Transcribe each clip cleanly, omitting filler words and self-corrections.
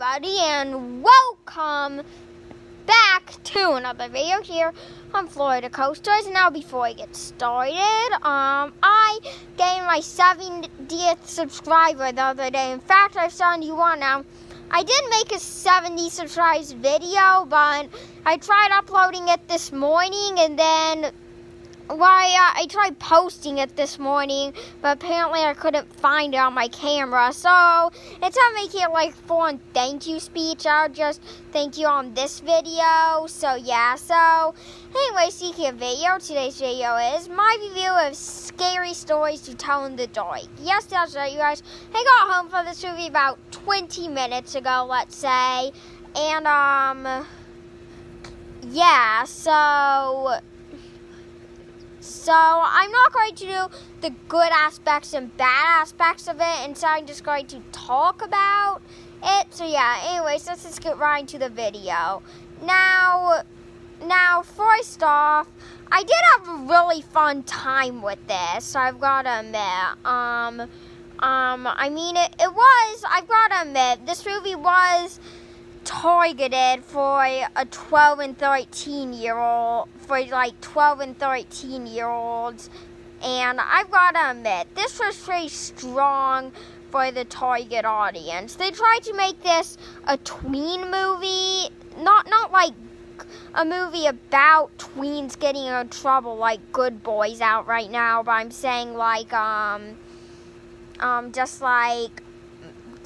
everybody, and welcome back to another video here on Florida Coasters. Now, before I get started, I gained my 70th subscriber the other day. In fact, I've 71 now. I did make a 70 subscribers video, but I tried uploading it this morning, and then I tried posting it this morning, but apparently I couldn't find it on my camera. So instead of making it like full-on thank you speech, I'll just thank you on this video. So yeah, so anyway, speaking of video, today's video is my review of Scary Stories to Tell in the Dark. Yes, that's right, you guys. I got home from this movie about 20 minutes ago, let's say. And yeah, So I'm not going to do the good aspects and bad aspects of it, and so I'm just going to talk about it. So yeah, anyways, let's just get right into the video. Now, first off, I did have a really fun time with this, I've got to admit. I mean, I've got to admit, this movie was targeted for a 12 and 13 year old, for like 12 and 13 year olds, and I've got to admit, this was pretty strong for the target audience. They tried to make this a tween movie, not like a movie about tweens getting in trouble like Good Boys out right now, but I'm saying like just like,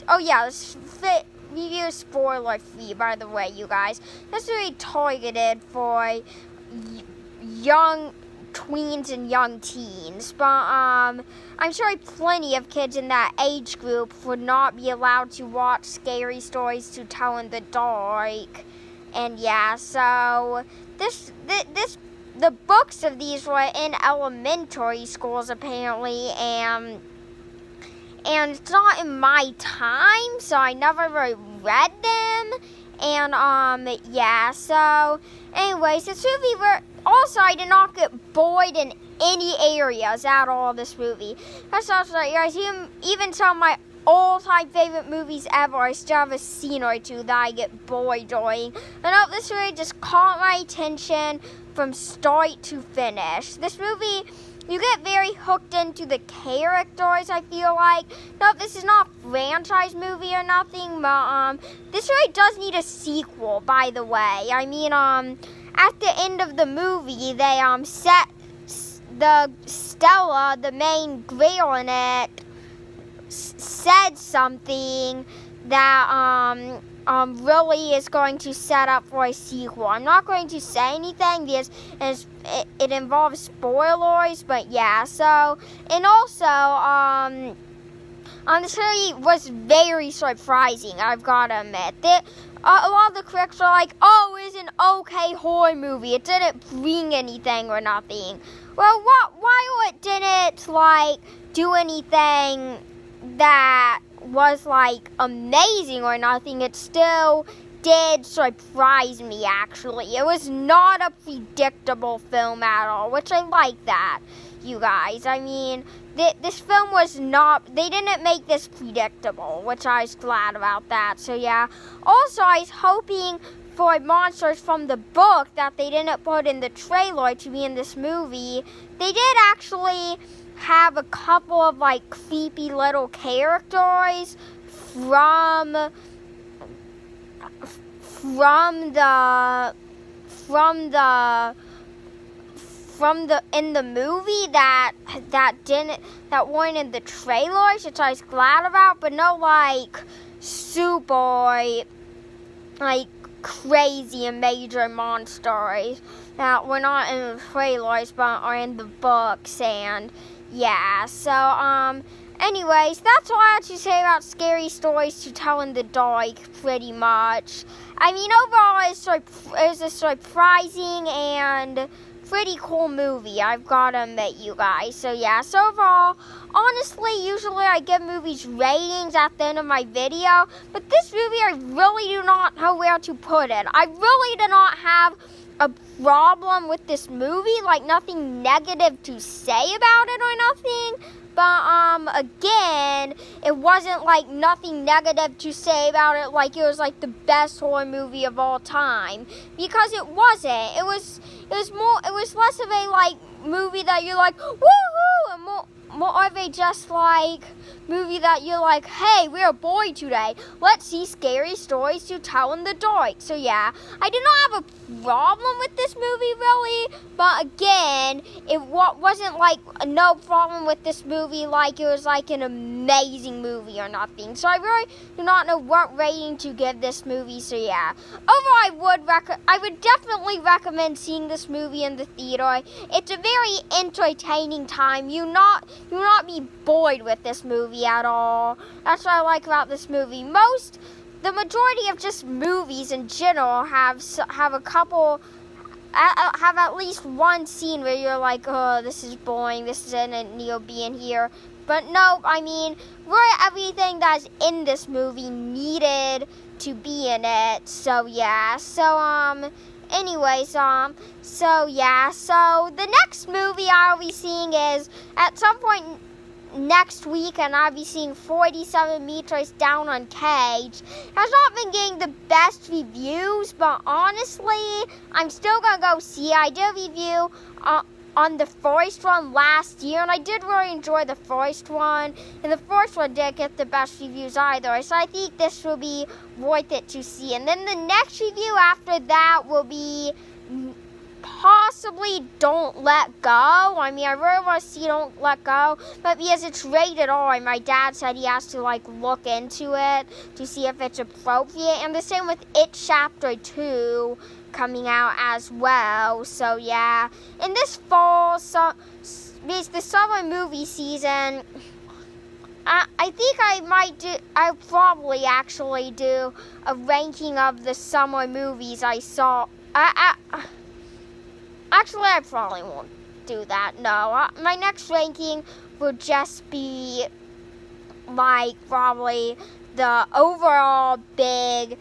oh yeah, this fit. Review spoiler free, by the way, you guys. This is really targeted for young tweens and young teens, but I'm sure plenty of kids in that age group would not be allowed to watch Scary Stories to Tell in the Dark. And yeah, so the books of these were in elementary schools apparently, and it's not in my time, so I never really read them. And yeah, so anyways, this movie also, I did not get bored in any areas at all this movie. That's also right, guys. Even some of my all-time favorite movies ever, I still have a scene or two that I get bored during. And this movie just caught my attention from start to finish. This movie, you get very hooked into the characters, I feel like. No, this is not a franchise movie or nothing, but this really does need a sequel, by the way. I mean, at the end of the movie, they set Stella, the main girl in it, said something that really is going to set up for a sequel. I'm not going to say anything because it involves spoilers, but yeah. So, and also, this movie was very surprising, I've got to admit. A lot of the critics were like, oh, it's an okay horror movie. It didn't bring anything or nothing. Well, why it didn't, like, do anything that was like amazing or nothing, it still did surprise me, actually. It was not a predictable film at all, which I like that, you guys. I mean, this film was not, they didn't make this predictable, which I was glad about that. So yeah, also I was hoping for monsters from the book that they didn't put in the trailer to be in this movie. They did actually have a couple of like creepy little characters from in the movie that weren't in the trailers, which I was glad about, but no like super like crazy and major monsters that were not in the trailers but are in the books. And yeah, so anyways, that's all I have to say about Scary Stories to Tell in the Dark, pretty much. I mean, overall, it's a surprising and pretty cool movie, I've got to admit, you guys. So yeah, so overall, honestly, usually I give movies ratings at the end of my video, but this movie, I really do not know where to put it. I really do not have a problem with this movie, like nothing negative to say about it or nothing, But again, it wasn't like nothing negative to say about it, like it was like the best horror movie of all time, because it wasn't. It was less of a like movie that you're like woohoo, and more of a just like movie that you're like, hey, we're bored today. Let's see scary stories to tell in the dark. So yeah, I did not have a problem with this movie really, but again, it wasn't like no problem with this movie like it was like an amazing movie or nothing. So I really do not know what rating to give this movie. So yeah, overall I would definitely recommend seeing this movie in the theater. It's a very entertaining time. You not be bored with this movie at all. That's what I like about this movie. The majority of just movies in general have a couple, have at least one scene where you're like, oh, this is boring, this isn't need to be in here. But no, I mean, really everything that's in this movie needed to be in it. So yeah, anyways, so yeah, so the next movie I'll be seeing is at some point next week, and I'll be seeing 47 Meters Down Uncaged. It has not been getting the best reviews, but honestly, I'm still gonna go see it. I did a review on the first one last year, and I did really enjoy the first one, and the first one didn't get the best reviews either, so I think this will be worth it to see. And then the next review after that will be possibly Don't Let Go. I mean, I really want to see Don't Let Go, but because it's rated R, my dad said he has to like look into it to see if it's appropriate, and the same with It Chapter 2 coming out as well. So yeah, in this fall, it's the summer movie season. I think I'll probably actually do a ranking of the summer movies I saw. Actually, I probably won't do that, no. My next ranking will just be, like, probably the overall big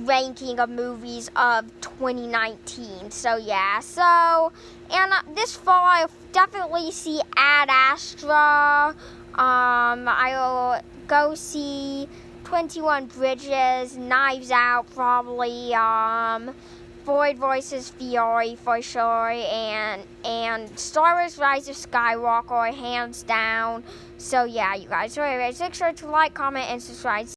ranking of movies of 2019. So, yeah. So, and this fall, I'll definitely see Ad Astra. I'll go see 21 Bridges, Knives Out, probably, Ford vs. Fury for sure, and Star Wars Rise of Skywalker, hands down. So yeah, you guys. So anyways, make sure to like, comment, and subscribe.